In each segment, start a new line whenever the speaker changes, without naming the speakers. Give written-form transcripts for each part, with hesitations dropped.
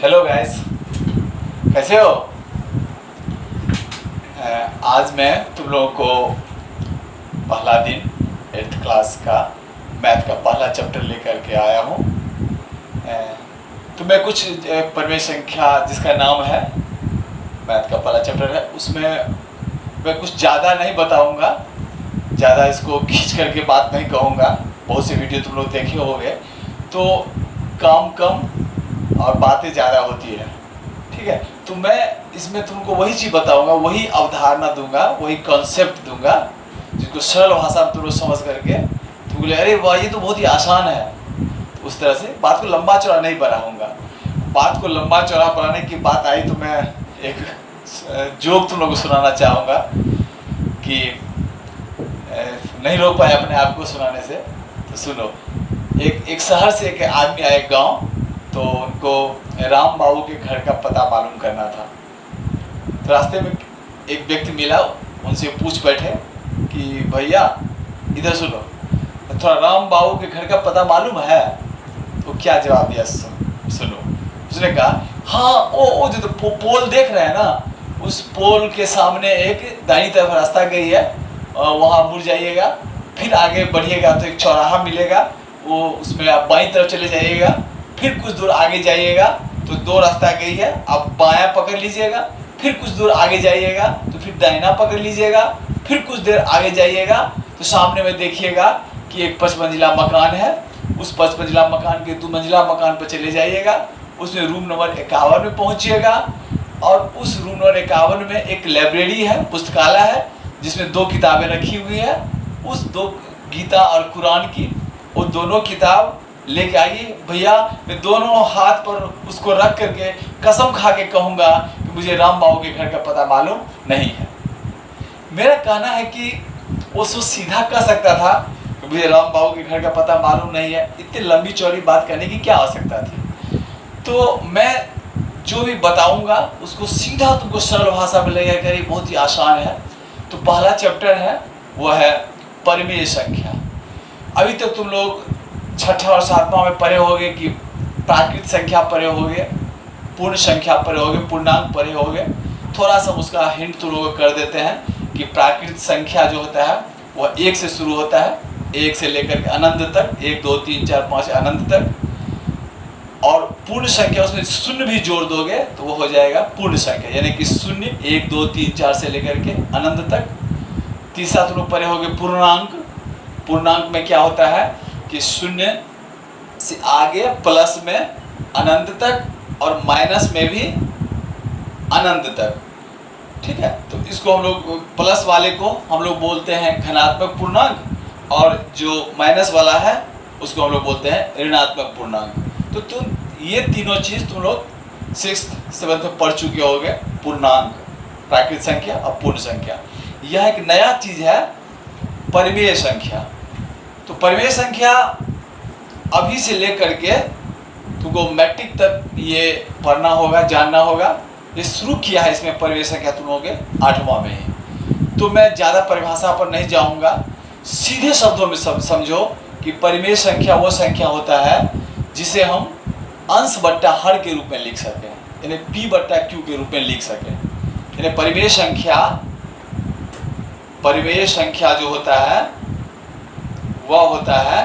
Hello guys, कैसे हो? आज मैं तुम लोगों को पहला दिन 8th क्लास का मैथ का पहला चैप्टर लेकर के आया हूँ। तो मैं कुछ परिमेय संख्या जिसका नाम है, मैथ का पहला चैप्टर है, उसमें मैं कुछ ज़्यादा नहीं बताऊँगा, ज़्यादा इसको खींच करके बात नहीं कहूँगा। बहुत से वीडियो तुम लोग देखे होंगे, तो काम कम और बातें ज़्यादा होती है, ठीक है। तो मैं इसमें तुमको वही चीज़ बताऊंगा, वही अवधारणा दूंगा, वही कॉन्सेप्ट दूंगा, जिसको सरल भाषा में तुम लोग समझ करके तुम बोले अरे वाह ये तो बहुत ही आसान है। तो उस तरह से बात को लंबा चौड़ा नहीं बढ़ाऊंगा। बात को लंबा चौड़ा बढ़ाने की बात आई तो मैं एक जोक तुम लोग को सुनाना चाहूँगा कि नहीं रोक पाए अपने आप को सुनाने से। तो सुनो, एक शहर से एक आदमी आए गांव, तो उनको राम बाबू के घर का पता मालूम करना था। तो रास्ते में एक व्यक्ति मिला, उनसे पूछ बैठे कि भैया इधर सुनो, थोड़ा राम बाबू के घर का पता मालूम है? तो क्या जवाब दिया सुनो। उसने कहा हाँ, वो जो तो पोल देख रहे हैं ना, उस पोल के सामने एक दाईं तरफ रास्ता गई है, वहाँ मुड़ जाइएगा, फिर आगे बढ़िएगा तो एक चौराहा मिलेगा, वो उसमें आप बाईं तरफ चले जाइएगा, फिर कुछ दूर आगे जाइएगा तो दो रास्ता गई है, आप बायां पकड़ लीजिएगा, फिर कुछ दूर आगे जाइएगा तो फिर दाहिना पकड़ लीजिएगा, फिर कुछ देर आगे जाइएगा तो सामने में देखिएगा कि एक 5 मंजिला मकान है। उस 5 मंजिला मकान के 2 मंजिला मकान पर चले जाइएगा, उसमें रूम नंबर 51 में पहुँचिएगा, और उस रूम नंबर 51 में एक लाइब्रेरी है, पुस्तकालय है, जिसमें 2 किताबें रखी हुई है। उस 2 गीता और कुरान की, वो दोनों किताब लेके आइए भैया। मैं दोनों हाथ पर उसको रख करके कसम खा के कहूँगा कि मुझे राम बाबू के घर का पता मालूम नहीं है। मेरा कहना है कि वो सीधा कह सकता था कि मुझे राम बाबू के घर का पता मालूम नहीं है, इतनी लंबी चौड़ी बात करने की क्या आवश्यकता थी। तो मैं जो भी बताऊँगा उसको सीधा तुमको सरल भाषा में लगेगा कि बहुत ही आसान है। तो पहला चैप्टर है वह है परिमेय संख्या। अभी तक तुम लोग 6ठा और 7वां में पढ़े होंगे कि प्राकृत संख्या पढ़े होंगे, पूर्ण संख्या पढ़े होंगे, पूर्णांक पढ़े होंगे। थोड़ा सा उसका हिंट तुम लोग कर देते हैं कि प्राकृत संख्या जो होता है वह 1 से शुरू होता है, 1 से लेकर के अनंत तक, 1 2 3 4 5 अनंत तक। और पूर्ण संख्या उसमें शून्य भी जोड़ दोगे तो वो हो जाएगा पूर्ण संख्या, यानी कि 0 1 2 3 4 से लेकर के अनंत तक। तीसरा तुम लोग पढ़े होंगे पूर्णांक। पूर्णांक में क्या होता है कि 0 से आगे प्लस में अनंत तक और माइनस में भी अनंत तक, ठीक है। तो इसको हम लोग प्लस वाले को हम लोग बोलते हैं धनात्मक पूर्णांक, और जो माइनस वाला है उसको हम लोग बोलते हैं ऋणात्मक पूर्णांक। तो तुम ये तीनों चीज़ तुम लोग 6th 7th में पढ़ चुके होंगे, पूर्णांक, प्राकृत संख्या और पूर्ण संख्या। यह एक नया चीज़ है परिमेय संख्या। तो परिमेय संख्या अभी से लेकर के तुमको मैट्रिक तक ये पढ़ना होगा, जानना होगा। ये शुरू किया है इसमें परिमेय संख्या तुम लोगों के 8वां में ही। तो मैं ज़्यादा परिभाषा पर नहीं जाऊंगा, सीधे शब्दों में समझो कि परिमेय संख्या वो संख्या होता है जिसे हम अंश बट्टा हर के रूप में लिख सकें, यानी P बट्टा Q के रूप में लिख सकें। यानी परिमेय संख्या जो होता है वह होता है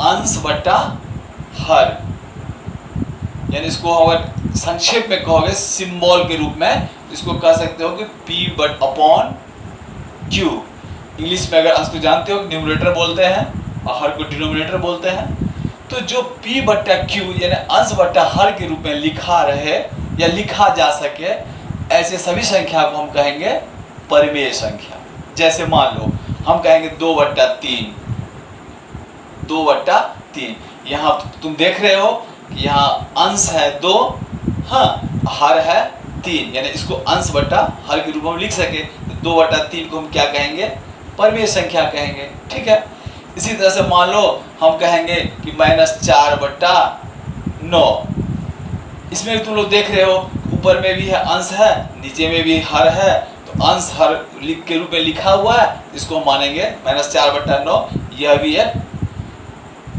अंश बट्टा हर, यानी इसको अगर संक्षेप में कहोगे सिंबल के रूप में, इसको कह सकते हो कि P but upon Q। English में अगर अंश को जानते हो न्यूमरेटर बोलते हैं और हर को डिनोमिनेटर बोलते हैं। तो जो P बट्टा Q यानी अंश बट्टा हर के रूप में लिखा रहे या लिखा जा सके, ऐसे सभी संख्या को हम कहेंगे परिमेय संख्या। जैसे मान लो हम कहेंगे 2 बट्टा 3, 2 बट्टा 3। यहाँ तुम देख रहे हो कि यहाँ अंश है 2, हाँ, हर है 3, यानी इसको अंश बट्टा हर के रूप में लिख सके तो 2 बट्टा 3 को हम क्या कहेंगे? परिमेय संख्या कहेंगे, ठीक है। इसी तरह से मान लो हम कहेंगे कि -4 बट्टा 9। इसमें भी तुम लोग देख रहे हो ऊपर में भी है अंश है, नीचे में भी हर है, तो अंश हर के रूप में लिखा हुआ है, इसको मानेंगे -4 बट्टा 9। यह भी एक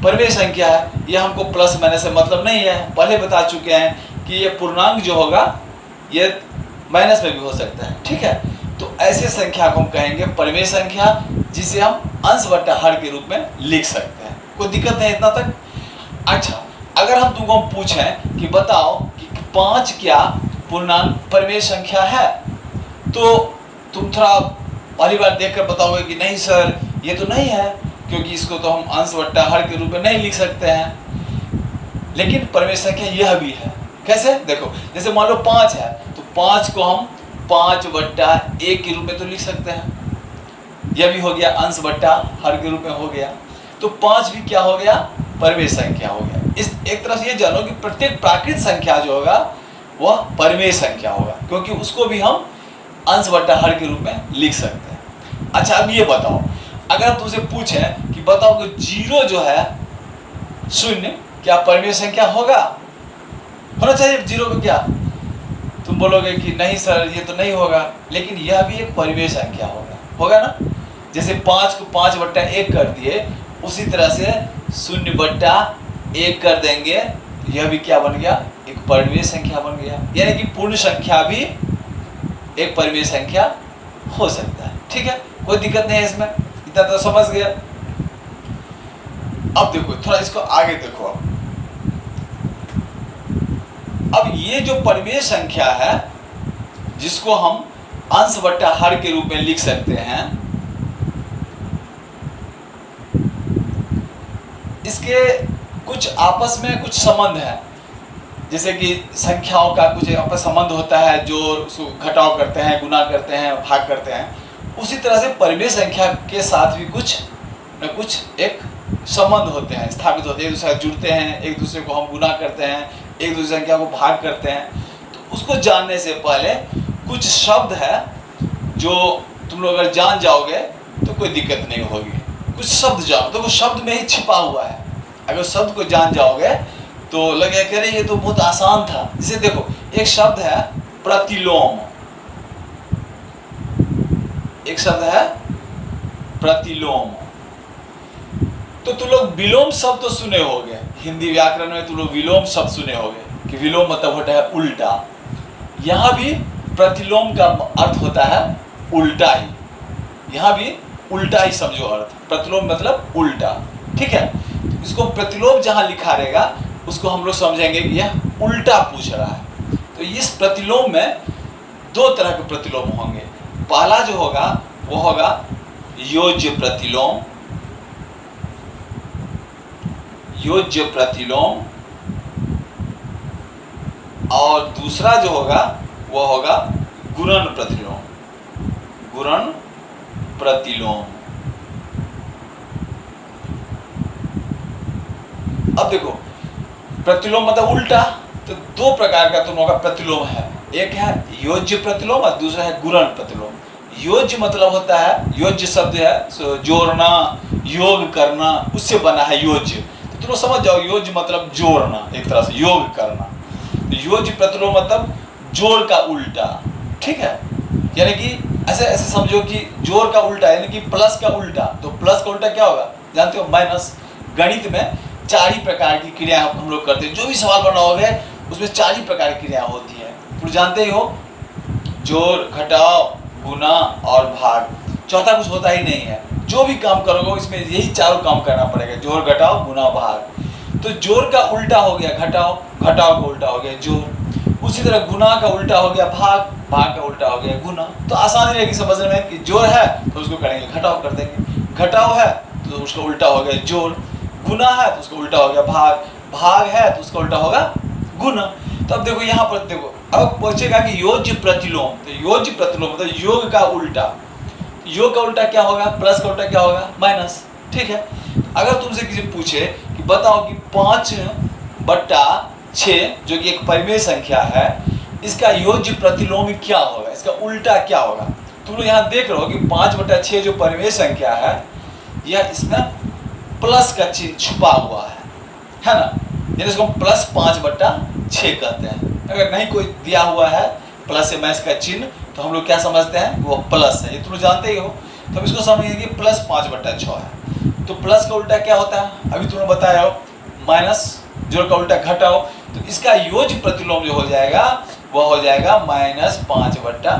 परिमेय संख्या है। यह हमको प्लस माइनस से मतलब नहीं है, पहले बता चुके हैं कि ये पूर्णांक जो होगा ये माइनस में भी हो सकता है, ठीक है। तो ऐसे संख्या को हम कहेंगे परिमेय संख्या, जिसे हम अंश बट्टा हर के रूप में लिख सकते हैं। कोई दिक्कत नहीं इतना तक। अच्छा, अगर हम तुमको पूछें कि बताओ कि 5 क्या पूर्णांक परिमेय संख्या है, तो तुम थोड़ा पहली बार देखकर बताओगे कि नहीं सर ये तो नहीं है, क्योंकि इसको तो हम अंश बट्टा हर के रूप में नहीं लिख सकते हैं। लेकिन परिमेय संख्या यह भी है। कैसे? देखो, जैसे मान लो 5 है, तो 5 को हम 5 बट्टा 1 के रूप में तो लिख सकते हैं। यह भी हो गया अंश बट्टा हर के रूप में हो गया। तो 5 भी क्या हो गया? परिमेय संख्या हो गया। इस एक तरह से ये जानो कि प्रत्येक प्राकृत संख्या जो होगा वह परिमेय संख्या होगा, क्योंकि उसको भी हम अंश बट्टा हर के रूप में लिख सकते हैं। अच्छा, अब ये बताओ, अगर तुमसे पूछें कि बताओ कि 0 जो है 0 क्या परिमेय संख्या होगा? होना चाहिए 0 को क्या? तुम बोलोगे कि नहीं सर ये तो नहीं होगा, लेकिन यह भी एक परिमेय संख्या होगा ना। जैसे 5 को 5 बट्टा 1 कर दिए, उसी तरह से 0 बट्टा 1 कर देंगे, यह भी क्या बन गया? एक परिमेय संख्या बन गया। यानी कि पूर्ण संख्या भी एक परिमेय संख्या हो सकता है, ठीक है। कोई दिक्कत नहीं है इसमें, इतना तो समझ गया। अब देखो थोड़ा इसको आगे देखो। अब ये जो परिमेय संख्या है जिसको हम अंश बट्टा हर के रूप में लिख सकते हैं, इसके कुछ आपस में कुछ संबंध है। जैसे कि संख्याओं का कुछ आपस संबंध होता है, जो उसको घटाव करते हैं, गुना करते हैं, भाग करते हैं। उसी तरह से परिमेय संख्या के साथ भी कुछ न कुछ एक संबंध होते हैं, स्थापित होते हैं, एक दूसरे से जुड़ते हैं, एक दूसरे को हम गुना करते हैं, एक दूसरी संख्या को भाग करते हैं। तो उसको जानने से पहले कुछ शब्द है जो तुम लोग अगर जान जाओगे तो कोई दिक्कत नहीं होगी। कुछ शब्द जानो तो वो शब्द में ही छिपा हुआ है। अगर शब्द को जान जाओगे तो लगे कह रहे ये तो बहुत आसान था। जैसे देखो, एक शब्द है प्रतिलोम, एक शब्द है प्रतिलोम। तो तुम लोग विलोम शब्द तो सुने होंगे, हिंदी व्याकरण में तुम लोग विलोम शब्द सुने होंगे कि विलोम मतलब होता है उल्टा। यहाँ भी प्रतिलोम का अर्थ होता है उल्टा ही, यहाँ भी उल्टा ही समझो अर्थ। प्रतिलोम मतलब उल्टा, ठीक है। इसको प्रतिलोम जहाँ लिखा रहेगा उसको हम लोग समझेंगे कि यह उल्टा पूछ रहा है। तो इस प्रतिलोम में दो तरह के प्रतिलोम होंगे। पहला जो होगा वो होगा योज्य प्रतिलोम, योज्य प्रतिलोम, और दूसरा जो होगा वो होगा गुणन प्रतिलोम, गुणन प्रतिलोम। अब देखो, प्रतिलोम मतलब उल्टा, तो दो प्रकार का तुम लोगों का प्रतिलोम है। एक है योज्य प्रतिलोम और दूसरा है गुणन प्रतिलोम। योज्य मतलब होता है, योज्य शब्द है जोड़ना, योग करना, उससे बना है योज्य। तो तुम लोग समझ जाओ, योज्य मतलब जोड़ना, एक तरह से योग करना। योज्य प्रतिलोम मतलब जोड़ का उल्टा, ठीक है। यानी कि ऐसे ऐसे समझो कि जोड़ का उल्टा यानी कि प्लस का उल्टा। तो प्लस का उल्टा क्या होगा जानते हो? माइनस। गणित में 4 ही प्रकार की क्रिया हम लोग करते हैं। जो भी सवाल बनाओगे उसमें 4 ही प्रकार की क्रिया होती है, तुम जानते ही हो, जोड़, घटाव, गुना और भाग। चौथा कुछ होता ही नहीं है। जो भी काम करोगे इसमें यही चारों काम करना पड़ेगा, जोड़, घटाव, गुना, भाग। तो जोड़ का उल्टा हो गया घटाव, घटाव का उल्टा हो गया जोड़। उसी तरह गुना का उल्टा हो गया भाग, भाग का उल्टा हो गया गुना। तो आसानी रहेगी समझने में कि जोड़ है तो उसको करेंगे घटाव कर देंगे, घटाव है तो उसका उल्टा हो गया जोड़, गुना है तो उसका उल्टा हो गया भाग, भाग है तो उसका उल्टा होगा गुना। तो अब देखो यहाँ पर देखो, अब पूछेगा कि योज्य प्रतिलोम। तो योज्य प्रतिलोम मतलब योग का उल्टा। योग का उल्टा क्या होगा? प्लस का उल्टा क्या होगा? माइनस, ठीक है। अगर तुमसे किसी पूछे कि बताओ कि 5/6 जो कि एक परिमेय संख्या है, इसका योज्य प्रतिलोम क्या होगा, इसका उल्टा क्या होगा? तुम लोग यहाँ देख रहे हो कि 5/6 जो परिमेय संख्या है, यह इसमें प्लस का चिन्ह छुपा हुआ है ना। जिसको हम प्लस 5/6 कहते हैं। अगर नहीं कोई दिया हुआ है प्लस या माइनस का चिन्ह तो हम लोग क्या समझते हैं? वो प्लस है, ये तुम लोग जानते ही हो। तो हम इसको समझेंगे कि प्लस 5/6 है। तो प्लस का उल्टा क्या होता है? अभी तुमने बताया हो, माइनस। जोड़ का उल्टा घटाओ। तो इसका योज्य प्रतिलोम जो हो जाएगा वह हो जाएगा -5/6।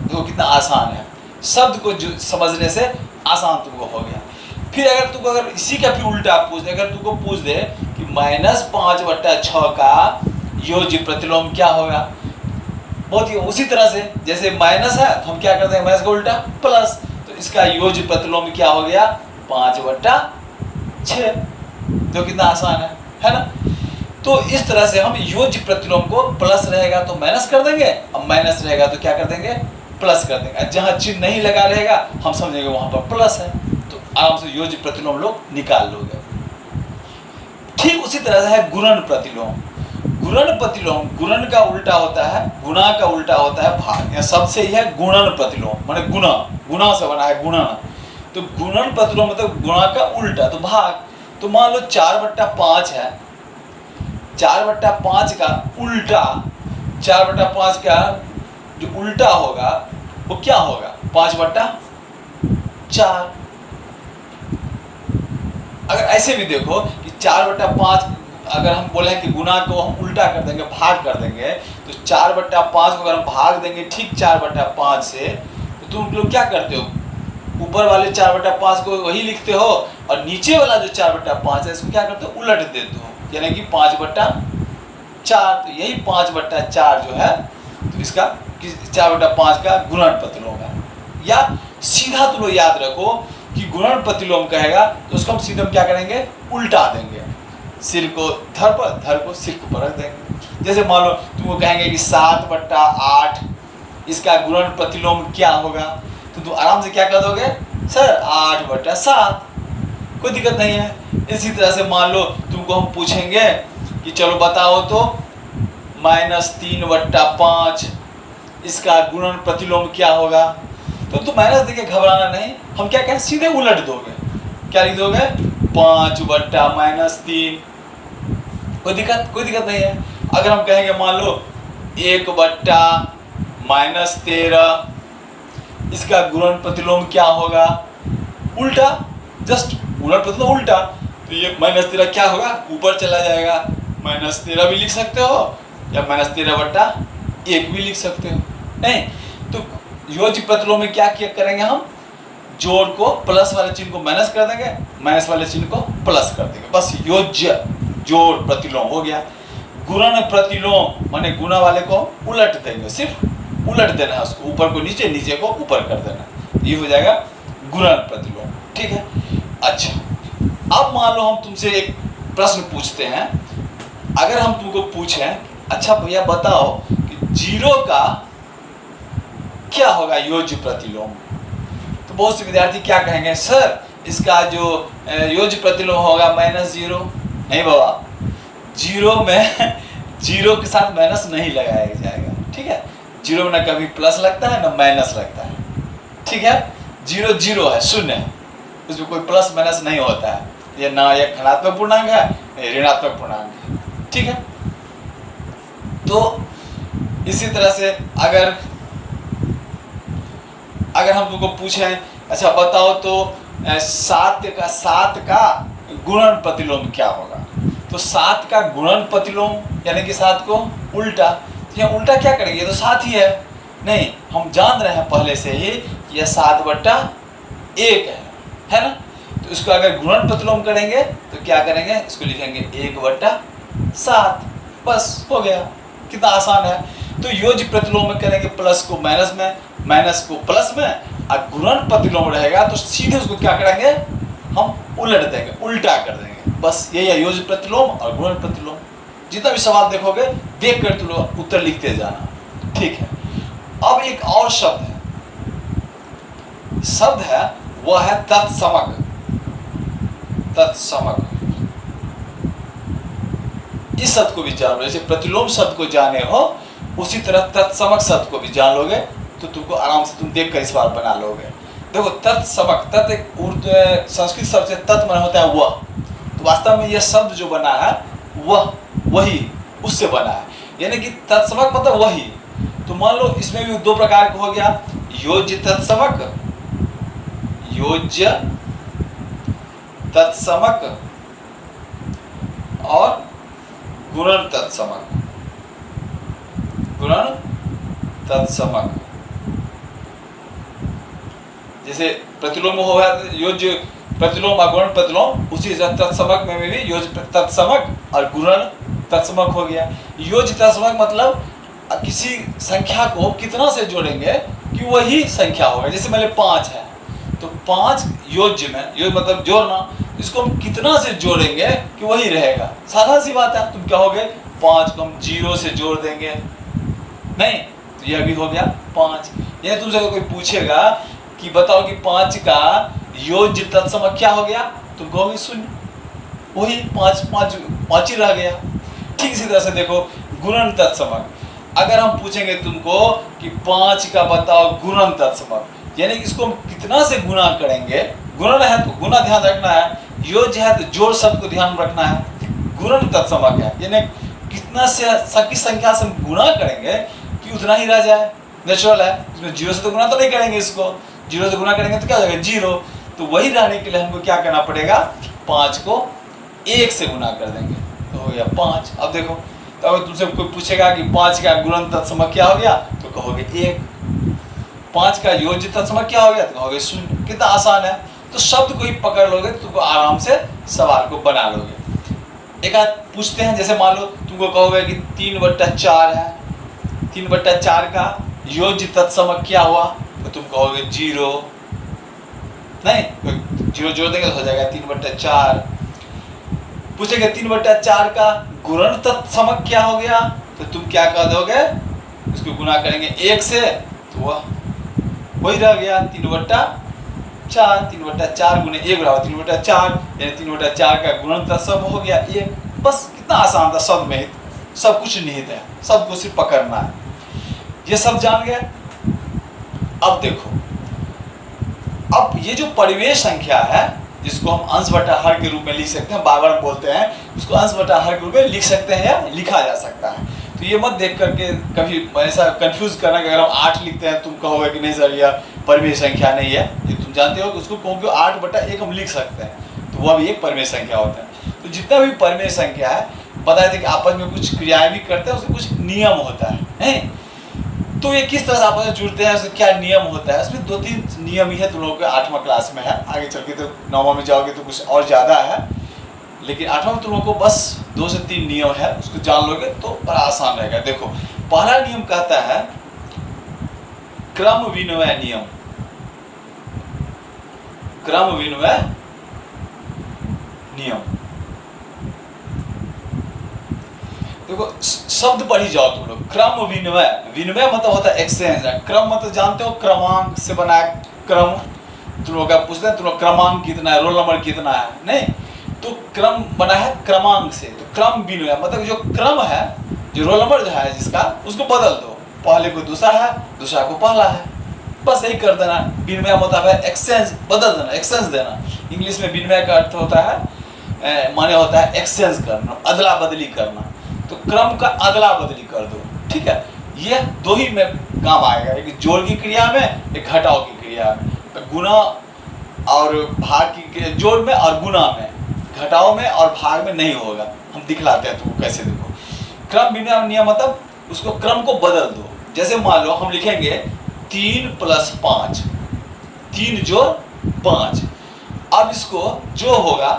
देखो कितना आसान है, शब्द को जो समझने से आसान तुमको हो गया। फिर अगर इसी का फिर उल्टा पूछ दे, अगर तुमको पूछ दे कि -5/6 का योज्य प्रतिलोम क्या होगा, बहुत ही उसी तरह से जैसे माइनस है तो हम क्या करते हैं, माइनस का उल्टा प्लस, तो इसका योज्य प्रतिलोम क्या हो गया 5/6। जो कितना आसान है ना। तो इस तरह से हम योज्य प्रतिलोम को प्लस रहेगा तो माइनस कर देंगे, अब माइनस रहेगा तो क्या कर देंगे, प्लस कर देंगे। जहाँ चिन्ह नहीं लगा रहेगा हम समझेंगे वहां पर प्लस है, तो आराम से योज्य प्रतिलोम लोग निकाल लोगे। ठीक उसी तरह से है गुणन प्रतिलोम। गुणन प्रतिलोम, गुणन का उल्टा होता है, गुणा का उल्टा होता है भाग, या सबसे ही है गुणन प्रतिलोम, माने गुणा, गुणा से बना है गुणन। तो गुणन प्रतिलोम मतलब गुणा का उल्टा, तो भाग। तो मान लो 4/5 है, 4/5 का उल्टा, 4/5 का जो उल्टा होगा वो क्या होगा, 5/4। अगर ऐसे भी देखो कि 4/5 अगर हम बोले कि गुना को हम उल्टा कर देंगे, भाग कर देंगे, तो 4/5 को अगर हम भाग देंगे ठीक 4/5 से, तो तुम लोग क्या करते हो, ऊपर वाले 4/5 को वही लिखते हो और नीचे वाला जो 4/5 है इसको क्या करते हो, उलट देते हो, यानी कि 5/4। तो यही 5/4 जो है तो इसका 4/5 का गुणन प्रतिलोम है। या सीधा तुम लोग याद रखो कि गुणन प्रतिलोम कहेगा तो उसको हम सीधे क्या करेंगे, उल्टा देंगे, सिर को धर पर, धर को सिर को पर रख देंगे। जैसे मान लो तुमको कहेंगे कि 7/8 इसका गुणन प्रतिलोम क्या होगा, तो तुम आराम से क्या कर दोगे, सर 8/7, कोई दिक्कत नहीं है। इसी तरह से मान लो तुमको हम पूछेंगे कि चलो बताओ तो -3/5 इसका गुणन प्रतिलोम क्या होगा, तो तुम माइनस देके घबराना नहीं, हम क्या कहें सीधे उलट दोगे, क्या लिख दोगे 5/-3, कोई दिक्कत नहीं है। अगर हम कहेंगे मान लो 1/-13 इसका गुणन प्रतिलोम क्या होगा, उल्टा, जस्ट गुणन प्रतिलोम उल्टा, तो ये -13 क्या होगा, ऊपर चला जाएगा, -13 भी लिख सकते हो या -13/1 भी लिख सकते हो। नहीं तो योज्य प्रतिलोम में क्या करेंगे, हम जोड़ को प्लस वाले चिन्ह को माइनस कर देंगे, माइनस वाले चिन्ह को प्लस कर देंगे, बस योज्य जोड़ प्रतिलोम हो गया। गुणन प्रतिलोम माने गुणा वाले को उलट देंगे, सिर्फ उलट देना है उसको, ऊपर को नीचे, नीचे को ऊपर कर देना, ये हो जाएगा गुणन प्रतिलोम। ठीक है। अच्छा, अब मान लो हम तुमसे एक प्रश्न पूछते हैं, अगर हम तुमको पूछें अच्छा भैया बताओ कि 0 का क्या होगा योज्य प्रतिलोम, तो बहुत से विद्यार्थी क्या कहेंगे, सर इसका जो योज्य प्रतिलोम होगा -0। नहीं बाबा, 0 में 0 के साथ माइनस नहीं लगाया जाएगा। ठीक है, 0 में ना कभी प्लस लगता है ना माइनस लगता है। ठीक है, 0 0 है, शून्य है, उसमें कोई प्लस माइनस नहीं होता है, ये ना ये धनात्मक पूर्णांक है ना ऋणात्मक पूर्णांक है। ठीक है, तो इसी तरह से अगर हम तुमको पूछें अच्छा बताओ तो 7 का गुणन प्रतिलोम क्या होगा, तो 7 का गुणन प्रतिलोम यानी कि 7 को उल्टा, तो यहाँ उल्टा क्या करेंगे, ये तो 7 ही है। नहीं, हम जान रहे हैं पहले से ही यह 7/1 है ना, तो इसको अगर गुणन प्रतिलोम करेंगे तो क्या करेंगे, इसको लिखेंगे 1/7, बस हो गया, कितना आसान है। तो योज्य प्रतिलोम में करेंगे प्लस को माइनस में, माइनस को प्लस में, और गुणन प्रतिलोम रहेगा तो सीधे उसको क्या करेंगे, हम उलट देंगे, उल्टा कर देंगे, बस यही है योज्य प्रतिलोम और गुणन प्रतिलोम। जितना भी सवाल देखोगे देख कर तुम लोग उत्तर लिखते जाना। ठीक है, अब एक और शब्द है, वह है तत्समक। तत्समक, इस शब्द को भी जान लो, जैसे प्रतिलोम शब्द को जाने हो उसी तरह तत्समक शब्द को भी जान लोगे तो तुमको आराम से तुम देख कर इस बार बना लोगे। देखो तत्समक, तत् एक संस्कृत शब्द से तत् मन होता है वह, तो वास्तव में यह शब्द जो बना है वह वही उससे बना है, यानी कि तत्समक मतलब वही। तो मान लो इसमें भी 2 प्रकार का हो गया, योज्य तत्समक, योज्य तत्समक और गुणन तत्समक, गुणन तत्समक। जैसे प्रतिलोम होगा योज्य प्रतिलोम अगुणन प्रतिलोम, उसी तत्समक में भी योज्य तत्समक और गुणन तत्समक हो गया। योज्य तत्समक मतलब किसी संख्या को कितना से जोड़ेंगे कि वही संख्या होगा। जैसे मान लीजिए 5 है तो 5 योज्य में, योज्य मतलब जोड़ना, इसको हम कितना से जोड़ेंगे कि वही रहेगा। साधारण सी बात है, तुम क्या होगे 5 को हम 0 से जोड़ देंगे, नहीं तो यह भी हो गया 5। यह तुमसे कोई पूछेगा कि बताओ कि 5 का योज्य तत्समक क्या हो गया, तुम कहोगे 0, वही 5 ही रह गया। ठीक इसी तरह से देखो गुणन तत्समक, अगर हम पूछेंगे तुमको कि 5 का बताओ गुणन तत्समक, यानी इसको हम कितना से गुणा करेंगे। गुणन है तो गुणा ध्यान रखना है, योज्य है तो जोड़ शब्द को ध्यान रखना है। गुणन तत्समक है यानी कितना से किस संख्या से हम गुणा करेंगे कि उतना ही रह जाए, नेचुरल है। इसमें 0 से तो गुणा तो नहीं करेंगे, इसको 0 से गुणा करेंगे तो क्या हो जाएगा 0। तो वही रहने के लिए हमको क्या करना पड़ेगा, 5 को 1 से गुणा कर देंगे तो हो गया 5। अब देखो, तो अगर तुमसे कोई पूछेगा कि 5 का गुणन तत्समक क्या हो गया तो कहोगे 1। 5 का योज्य तत्समक क्या हो गया तो कहोगे 0। कितना आसान है। तो शब्द को ही पकड़ लोगे तो तुमको आराम से सवाल को बना लोगे। एक आध पूछते हैं, जैसे मान लो तुमको कहोगे कि 3/4 है, 3/4 का योज्य तत्समक क्या हुआ तो तुम कहोगे 0, नहीं 0 जोड़ देंगे तो हो जाएगा 3/4। पूछेंगे 3/4 का गुणन तत्समक क्या हो गया तो तुम क्या कह दोगे, इसको गुणा करेंगे 1 से तो वह वही रह गया 3/4। 3/4 गुने 1 बराबर 3/4, यानी 3/4 का गुणन तत्समक हो गया 1। बस कितना आसान था, शब्द में सब कुछ निहित है, सब को सिर्फ पकड़ना है। ये सब जान गए। अब देखो, अब ये जो परिमेय संख्या है जिसको हम अंश बटा हर के रूप में लिख सकते हैं, बार बार बोलते हैं उसको अंश बटा हर के रूप में लिख सकते हैं या लिखा जा सकता है। तो ये मत देख करके कभी ऐसा कंफ्यूज करना कि अगर हम 8 लिखते हैं तुम कहोगे कि नहीं सर यह परिमेय संख्या नहीं है। ये तुम जानते हो कि उसको कहोगे 8/1 हम लिख सकते हैं, तो वह भी एक परिमेय संख्या होता है। तो जितना भी परिमेय संख्या है बताए थे कि आपस में कुछ क्रियाएं भी करते हैं, उसका कुछ नियम होता है। तो ये किस तरह से आपस में जुड़ते हैं, उसका क्या नियम होता है, इसमें 2-3 नियम ही है। तुम लोगों के 8वां क्लास में है, आगे चल के तो 9वां में जाओगे तो कुछ और ज़्यादा है, लेकिन 8वां में तुम लोगों को बस 2 से 3 नियम है, उसको जान लोगे तो बड़ा आसान रहेगा। देखो पहला नियम कहता है क्रम विनिमय नियम। क्रम विनिमय नियम, देखो शब्द पढ़ी जाओ तुम लोग। क्रम विनिमय, विनिमय मतलब होता है एक्सचेंज। क्रम मतलब जानते हो क्रमांक से बना है क्रम। तुम लोग पूछते हैं तुम लोग क्रमांक कितना है, रोल नंबर कितना है, नहीं तो क्रम बना है क्रमांक से। तो क्रम विनिमय मतलब जो क्रम है, जो रोल नंबर जो है जिसका, उसको बदल दो, पहले को दूसरा है दूसरा को पहला है, बस यही कर देना। विनिमय मतलब है एक्सचेंज, बदल देना, एक्सचेंज देना। इंग्लिश में विनिमय का अर्थ होता है माने होता है एक्सचेंज करना, अदला बदली करना। तो क्रम का अदला बदली कर दो, ठीक है। ये 2 ही में काम आएगा, एक जोड़ की क्रिया में, एक घटाव की क्रिया में। तो गुणा और भाग की, जोड़ में और गुणा में, घटाव में और भाग में नहीं होगा। हम दिखलाते हैं तुमको कैसे। देखो क्रम विनिमय नियम मतलब उसको क्रम को बदल दो। जैसे मान लो हम लिखेंगे 3 + 5, 3 जोड़ 5। अब इसको जो होगा,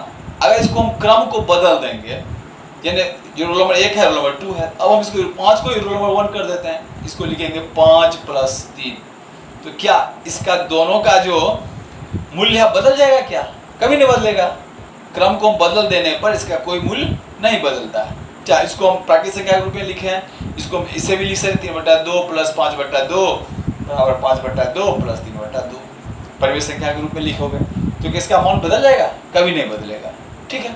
अगर इसको हम क्रम को बदल देंगे, यानी जो रोल नंबर 1 है रोल नंबर 2 है, अब हम इसको 5 को रोल नंबर 1 कर देते हैं, इसको लिखेंगे 5 + 3। तो क्या इसका दोनों का जो मूल्य है बदल जाएगा क्या? कभी नहीं बदलेगा। क्रम को हम बदल देने पर इसका कोई मूल्य नहीं बदलता है। चाहे इसको हम प्राकृतिक संख्या के रूप में लिखे हैं, इसको हम इसे भी लिख सकते हैं 3/2 + 5/2 बराबर 5/2 + 3/2 परिमेय संख्या के रूप में लिखोगे तो इसका मान बदल जाएगा? कभी नहीं बदलेगा, ठीक है।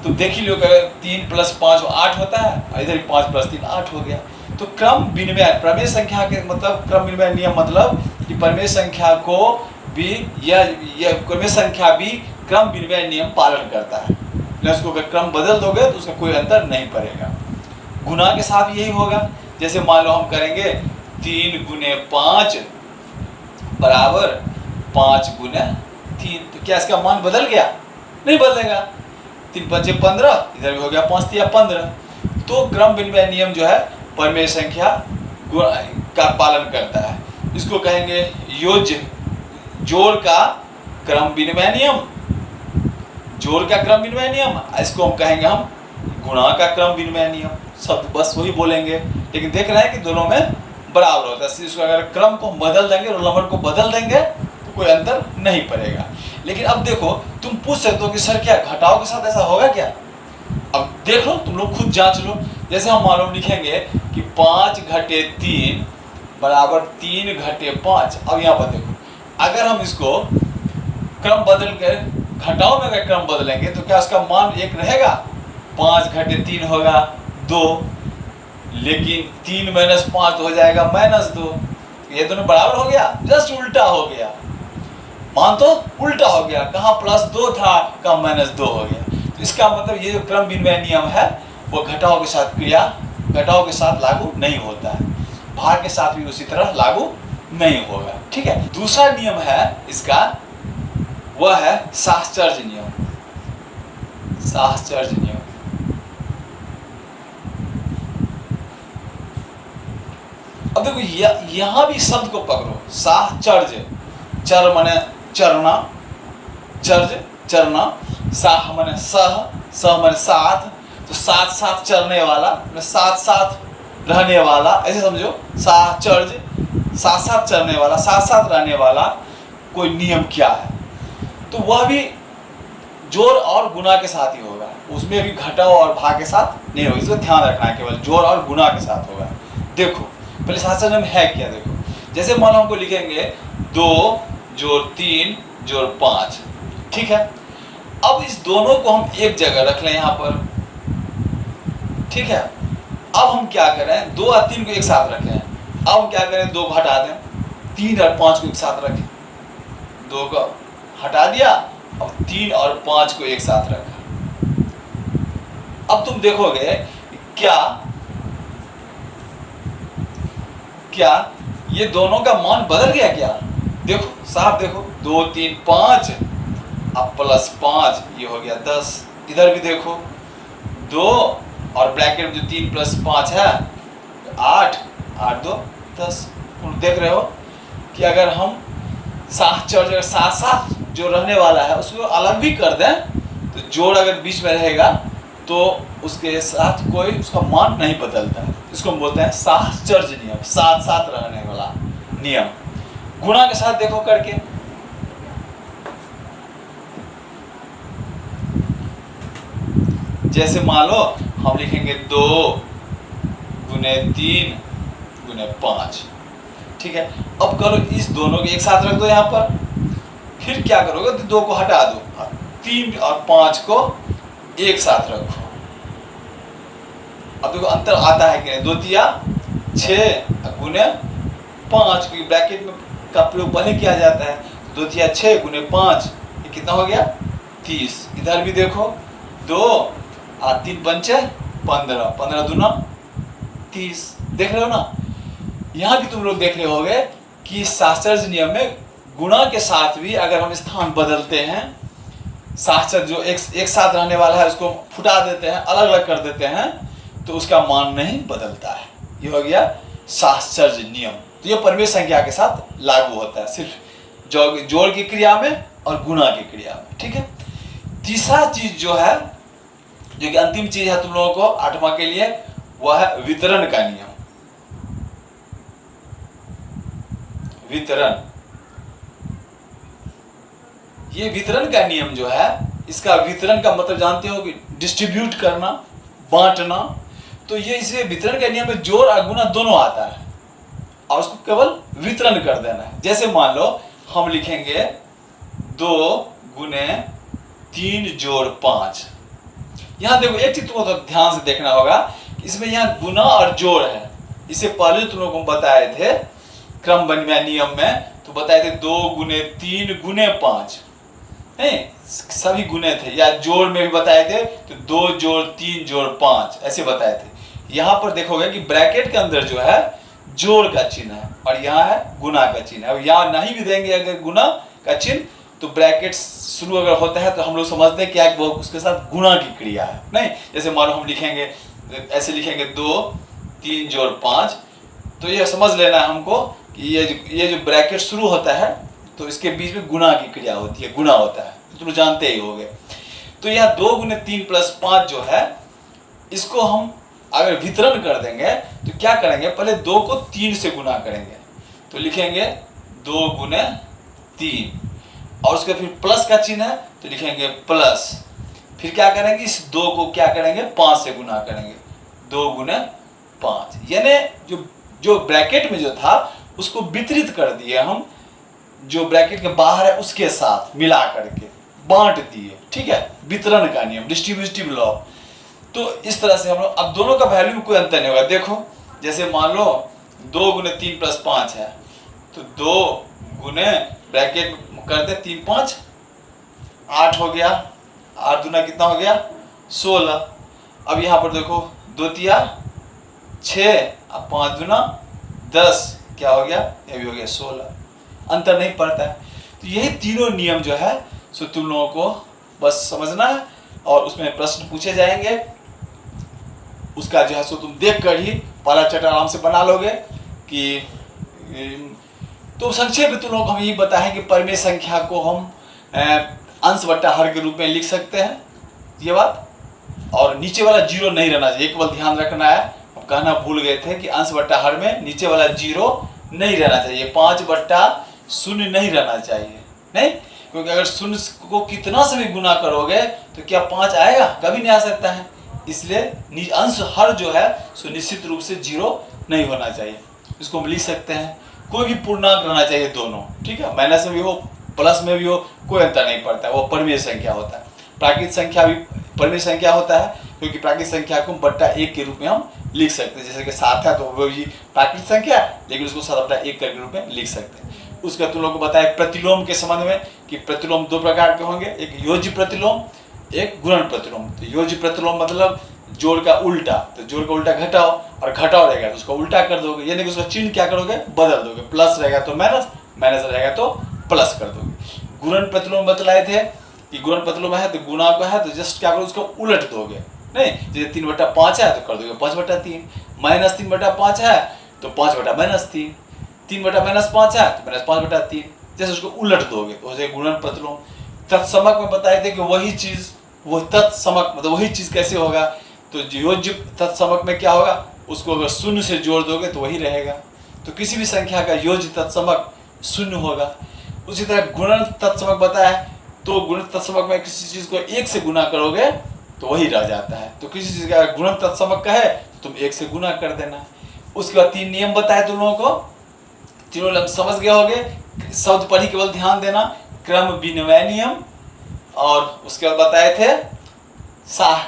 तो देख ही लो, 3 + 5 8 होता है, इधर 5 + 3 8 हो गया। तो क्रम विनिमय, परिमेय संख्या के मतलब क्रम विनिमय नियम मतलब कि परिमेय संख्या को भी यह परिमेय संख्या भी क्रम विनिमय नियम पालन करता है। उसको अगर क्रम बदल दोगे तो उसका कोई अंतर नहीं पड़ेगा। गुणा के साथ यही होगा। जैसे मान लो हम करेंगे 3 × 5 बराबर 5 × 3, तो क्या इसका मान बदल गया? नहीं बदलेगा। 3 × 5 = 15, इधर भी हो गया 5 × 3 = 15। तो क्रम विनिमय नियम जो है परिमेय संख्या का पालन करता है। इसको कहेंगे योज्य, जोड़ का क्रम विनिमय नियम, जोड़ का क्रम विनिमय नियम। इसको हम कहेंगे हम गुणा का क्रम विनिमय नियम। शब्द बस वही बोलेंगे, लेकिन देख रहे हैं कि दोनों में बराबर होता है। इसको अगर क्रम को बदल देंगे, रोल नंबर को बदल देंगे तो कोई अंतर नहीं पड़ेगा। लेकिन अब देखो, तुम पूछ सकते हो कि सर क्या घटाव के साथ ऐसा होगा क्या? अब देख लो, तुम लोग खुद जांच लो। जैसे हम मालूम लिखेंगे कि 5 घटे 3 बराबर 3 घटे 5। अब यहाँ पर देखो, अगर हम इसको क्रम बदल कर घटाव में अगर क्रम बदलेंगे तो क्या उसका मान 1 रहेगा? 5 घटे 3 होगा 2, लेकिन 3 माइनस 5 हो जाएगा -2। ये दोनों बराबर हो गया, जस्ट उल्टा हो गया। मान तो उल्टा हो गया, कहाँ +2 था, कहाँ -2 हो गया। तो इसका मतलब ये जो क्रम विनिमय नियम है वो घटाव के साथ घटाव के साथ लागू नहीं होता है, भाग के साथ भी उसी तरह लागू नहीं होगा। ठीक है। दूसरा नियम है इसका, वह है साहचर्य नियम। साहचर्य नियम, अब देखो यहां भी शब्द को पकड़ो, साहचर्य। चर माने चरना, चर्य चरना, साह माने सह, सह माने साथ, तो साथ साथ चरने वाला, साथ साथ रहने वाला, ऐसे समझो। साहचर्य, साथ साथ चरने वाला, साथ साथ रहने वाला कोई नियम क्या है? तो वह भी जोड़ और गुणा के साथ ही होगा, उसमें भी घटाव और भाग के साथ नहीं होगा। इसको ध्यान रखना है, केवल जोड़ और गुणा के साथ होगा। देखो पहले साहचर्य नियम है क्या, देखो। जैसे मान हमको लिखेंगे 2 जोड़ 3 जोड़ 5, ठीक है। अब इस दोनों को हम एक जगह रख लें यहाँ पर, ठीक है। अब हम क्या करें, 2 और 3 को एक साथ रखें। अब हम क्या करें, 2 को हटा दें, 3 और 5 को एक साथ रखें। 2 को हटा दिया, अब 3 और 5 को एक साथ रखा। अब तुम देखोगे क्या ये दोनों का मान बदल गया क्या? देखो साहब, देखो 2 3 5, अब +5 ये हो गया 10। इधर भी देखो 2 और ब्रैकेट में जो 3 + 5 है 8, 8 2 10। तुम देख रहे हो कि अगर हम साहचर्य साथ साथ जो रहने वाला है उसको अलग भी कर दें, तो जोड़ अगर बीच में रहेगा तो उसके साथ कोई उसका मान नहीं बदलता है। इसको हम बोलते हैं साहचर्य नियम, साथ साथ रहने वाला नियम। गुणा के साथ देखो करके, जैसे मान लो हम लिखेंगे 2 गुने 3 गुने 5, ठीक है। अब करो इस दोनों को एक साथ रख दो यहाँ पर, फिर क्या करोगे, तो 2 को हटा दो, 3 और 5 को एक साथ रखो। अब देखो अंतर आता है कि नहीं, 2 तिया 6 गुने 5, क्योंकि ब्रैकेट में का प्रयोग पहले किया जाता है। 2 तिया 6 गुने 5, ये कितना हो गया 30। इधर भी देखो 2 और 3 पंचे 15, 15 दूना 30। देख रहे हो ना, यहाँ भी तुम लोग देख रहे होगे कि साहचर्य नियम में गुणा के साथ भी अगर हम स्थान बदलते हैं, साहचर्य जो एक साथ रहने वाला है उसको फुटा देते हैं, अलग अलग कर देते हैं, तो उसका मान नहीं बदलता है। ये हो गया साहचर्य नियम। तो ये परिमेय संख्या के साथ लागू होता है, सिर्फ जोड़ की क्रिया में और गुणा की क्रिया में, ठीक है। तीसरा चीज जो है, जो कि अंतिम चीज है तुम लोगों को 8वां के लिए, वह है वितरण का नियम। वितरण, ये वितरण का नियम जो है, इसका वितरण का मतलब जानते हो कि डिस्ट्रीब्यूट करना, बांटना। तो ये इसमें वितरण का नियम में जोड़ और गुणा दोनों आता है, और उसको केवल वितरण कर देना है। जैसे मान लो हम लिखेंगे 2 गुने 3 जोड़ 5। यहां देखो एक चीज तुमको तो ध्यान से देखना होगा, इसमें यहाँ गुणा और जोड़ है। इससे पहले तुम लोगों को बताए थे क्रम विनिमय नियम में, तो बताए थे 2 गुने 3 गुने 5, सभी गुने थे। या जोड़ में भी बताए थे तो 2 जोड़ 3 जोड़ 5 ऐसे बताए थे। यहाँ पर देखोगे कि ब्रैकेट के अंदर जो है जोड़ का चिन्ह है और यहाँ है गुणा का चिन्ह है। अब यहाँ नहीं भी देंगे अगर गुणा का चिन्ह, तो ब्रैकेट शुरू अगर होता है तो हम लोग समझते हैं कि वो उसके साथ गुणा की क्रिया है। नहीं, जैसे मान लो हम लिखेंगे ऐसे लिखेंगे 2 3 जोड़ 5। तो ये समझ लेना है हमको कि ये जो ब्रैकेट शुरू होता है तो इसके बीच में गुणा की क्रिया होती है, गुणा होता है, तुम तो जानते ही होगे। तो यहाँ 2 गुने 3 प्लस 5 जो है इसको हम अगर वितरण कर देंगे तो क्या करेंगे, पहले 2 को 3 से गुना करेंगे तो लिखेंगे 2 गुने 3 और उसके फिर प्लस का चिन्ह है तो लिखेंगे प्लस। फिर क्या करेंगे, इस 2 को क्या करेंगे 5 से गुना करेंगे, 2 गुने 5। यानी जो ब्रैकेट में जो था उसको वितरित कर दिए हम, जो ब्रैकेट के बाहर है उसके साथ मिला करके बांट दिए। ठीक है, वितरण का नियम, डिस्ट्रीब्यूटिव लॉ। तो इस तरह से हम लोग, अब दोनों का वैल्यू में कोई अंतर नहीं होगा। देखो जैसे मान लो 2 गुने 3 प्लस 5 है तो 2 गुने ब्रैकेट करते 3 5 8 हो गया, 8 दूना कितना हो गया 16। अब यहाँ पर देखो 2 तिया 6 अब 5 दूना 10, क्या हो गया, ये भी हो गया 16। अंतर नहीं पड़ता है। तो यही तीनों नियम जो है सो तुम लोगों को बस समझना है और उसमें प्रश्न पूछे जाएंगे, उसका जो है सो तुम देख कर ही पहला चैप्टर आराम से बना लोगे। कि तो संक्षेप में तुम लोगों को हम यही बताएं कि परिमेय संख्या को हम अंश बट्टा हर के रूप में लिख सकते हैं, ये बात। और नीचे वाला 0 नहीं रहना चाहिए, केवल ध्यान रखना है। हम कहना भूल गए थे कि अंश बट्टा हर में नीचे वाला 0 नहीं रहना चाहिए, 5 बट्टा 0 नहीं रहना चाहिए, नहीं, क्योंकि अगर 0 को कितना से भी गुना करोगे तो क्या 5 आएगा, कभी नहीं आ सकता है। इसलिए अंश हर जो है सो निश्चित रूप से 0 नहीं होना चाहिए। इसको हम लिख सकते हैं, कोई भी पूर्णांक रहना चाहिए दोनों, ठीक है, माइनस में भी हो प्लस में भी हो, कोई अंतर नहीं पड़ता है, वो परिमेय संख्या होता है। प्राकृतिक संख्या भी परिमेय संख्या होता है, क्योंकि प्राकृतिक संख्या को बट्टा 1 के रूप में हम लिख सकते हैं। जैसे कि 7 है तो वो भी प्राकृतिक संख्या, लेकिन उसको 7 बट्टा 1 के रूप में लिख सकते हैं। उसका तुम लोग को बताया प्रतिलोम के संबंध में कि प्रतिलोम 2 प्रकार के होंगे, एक योज्य प्रतिलोम, एक गुणन प्रतिलोम। तो योज्य प्रतिलोम मतलब जोड़ का उल्टा, तो जोड़ का उल्टा घटाओ और घटाओ रहेगा तो उसका उल्टा कर दोगे, यानी कि उसका चिन्ह क्या करोगे, बदल दोगे। प्लस रहेगा तो माइनस, माइनस रहेगा तो प्लस कर दोगे। गुणन प्रतिलोम बतलाए थे कि गुणन प्रतिलोम है तो गुणा को है तो जस्ट क्या करोगे, उसको उलट दोगे। नहीं, जैसे 3 बट्टा 5 है तो कर दोगे 5 बट्टा 3, माइनस 3 बट्टा 5 है तो 5 बट्टा माइनस 3, 3 बट्टा माइनस 5 है तो माइनस 5 बट्टा 3, जैसे उसको उलट दोगे तो हो जाएगा गुणन प्रतिलोम। तत्समक में बताए थे कि वही चीज, वो तत्समक मतलब वही चीज कैसे होगा, तो योज्य तत्समक में क्या होगा, उसको अगर 0 से जोड़ दोगे तो वही रहेगा। तो किसी भी संख्या का योज्य तत्समक 0 होगा। उसी तरह गुणन तत्समक बताया, तो गुणन तत्समक में किसी चीज को 1 से गुना करोगे तो वही रह जाता है। तो किसी चीज का गुणन तत्समक का है तो तुम 1 से गुना कर देना। उसके बाद 3 नियम बताए तुम लोगों को, तीनों नियम समझ गए होगे। शब्द पढ़ी केवल ध्यान देना, क्रम विनिमय नियम, और उसके बाद बताए थे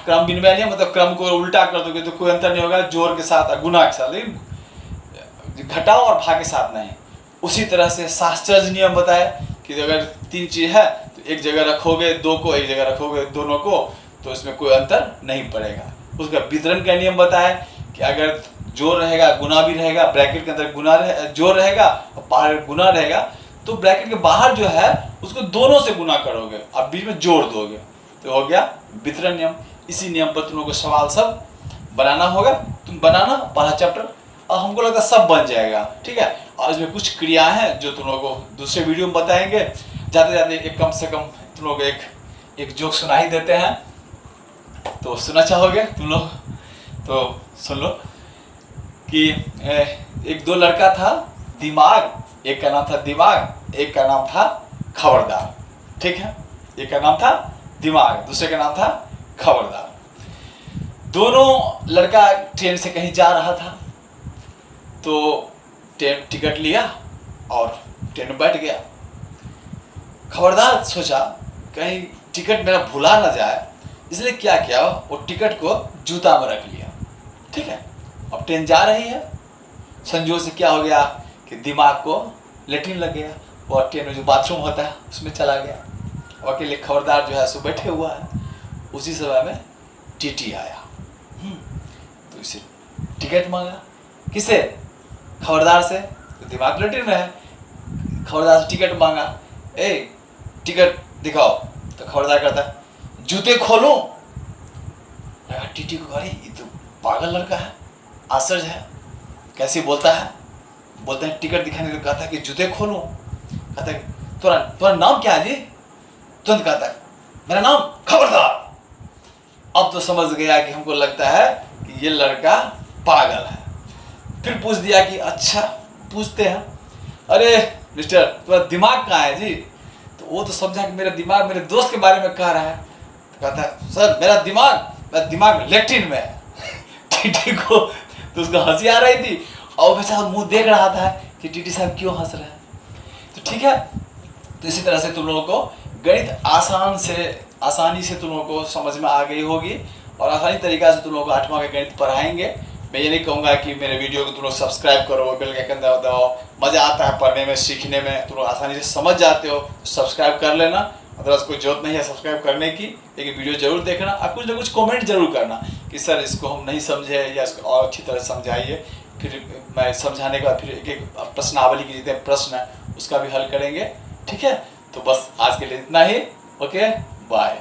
क्रम विनिमय नियम मतलब क्रम को उल्टा कर दोगे तो कोई अंतर नहीं होगा, जोड़ के साथ गुणा के साथ, लेकिन घटाओ और भाग के साथ नहीं। उसी तरह से शास्त्रज नियम बताए कि अगर 3 चीज है तो एक जगह रखोगे 2 को, एक जगह रखोगे दोनों को, तो इसमें कोई अंतर नहीं पड़ेगा। उसका वितरण का नियम बताया कि अगर जोड़ रहेगा गुना भी रहेगा, ब्रैकेट के अंदर गुना जोड़ रहेगा और बाहर गुना रहेगा, तो ब्रैकेट के बाहर जो है उसको दोनों से गुना करोगे और बीच में जोड़ दोगे तो हो गया वितरण नियम। इसी नियम पर तुम लोग को सवाल सब बनाना होगा, तुम बनाना पहला चैप्टर, और हमको लगता है सब बन जाएगा, ठीक है। और इसमें कुछ क्रिया हैं जो तुम लोगों को दूसरे वीडियो में बताएंगे। जाते जाते एक कम से कम तुम लोग एक जोक सुना ही देते हैं, तो सुनना चाहोगे तुम लोग तो सुन लो। कि एक 2 लड़का था, दिमाग, एक का नाम था दिमाग, एक का नाम था खबरदार, ठीक है। एक का नाम था दिमाग, दूसरे का नाम था खबरदार। दोनों लड़का ट्रेन से कहीं जा रहा था, तो ट्रेन टिकट लिया और ट्रेन में बैठ गया। खबरदार सोचा कहीं टिकट मेरा भुला ना जाए, इसलिए क्या किया, वो टिकट को जूता में रख लिया, ठीक है। अब ट्रेन जा रही है, संजोग से क्या हो गया कि दिमाग को लेटरिन लग गया, और ट्रेन में जो बाथरूम होता है उसमें चला गया। और अकेले खबरदार जो है सो बैठे हुआ है। उसी समय में टीटी आया, तो इसे टिकट मांगा, किसे, खबरदार से, तो दिमाग लेटरिन में है। खबरदार से टिकट मांगा, ए टिकट दिखाओ, तो खबरदार कहता है जूते खोलो। लगा टीटी को, अरे ये तो पागल लड़का है, आश्चर्य है, कैसे बोलता है। बोलते हैं टिकट दिखाने को, कहता है कि जूते खोलूं। कहता है तुम्हारा नाम क्या है जी? तुरंत कहता है मेरा नाम खबरदार। अब तो समझ गया कि हमको लगता है कि ये लड़का पागल है। फिर पूछ दिया कि अच्छा, पूछते हैं अरे मिस्टर तुम्हारा दिमाग कहाँ है जी? तो वो तो समझा कि मेरा दिमाग मेरे दोस्त के बारे में कह रहा है। तो कहता है सर मेरा दिमाग लेट्रिन में है। टीटी को तो उसको हंसी आ रही थी और बेचारा मुंह देख रहा था कि टीटी साहब क्यों हंस रहे हैं। तो ठीक है, तो इसी तरह से तुम लोगों को गणित आसानी से तुम लोगों को समझ में आ गई होगी और आसानी तरीका से तुम लोगों को 8वां का गणित पढ़ाएंगे। मैं ये नहीं कहूँगा कि मेरे वीडियो को तुम लोग सब्सक्राइब करो, बेल के आइकन दबाओ, मज़ा आता है पढ़ने में, सीखने में, तुम लोग आसानी से समझ जाते हो तो सब्सक्राइब कर लेना। अदरवाइज कोई जरूरत नहीं है सब्सक्राइब करने की, लेकिन वीडियो जरूर देखना और कुछ ना कुछ कमेंट जरूर करना कि सर इसको हम नहीं समझे या इसको और अच्छी तरह समझाइए। फिर मैं समझाने के बाद फिर एक एक प्रश्नावली के जितने प्रश्न है उसका भी हल करेंगे। ठीक है, तो बस आज के लिए इतना ही। Okay, bye.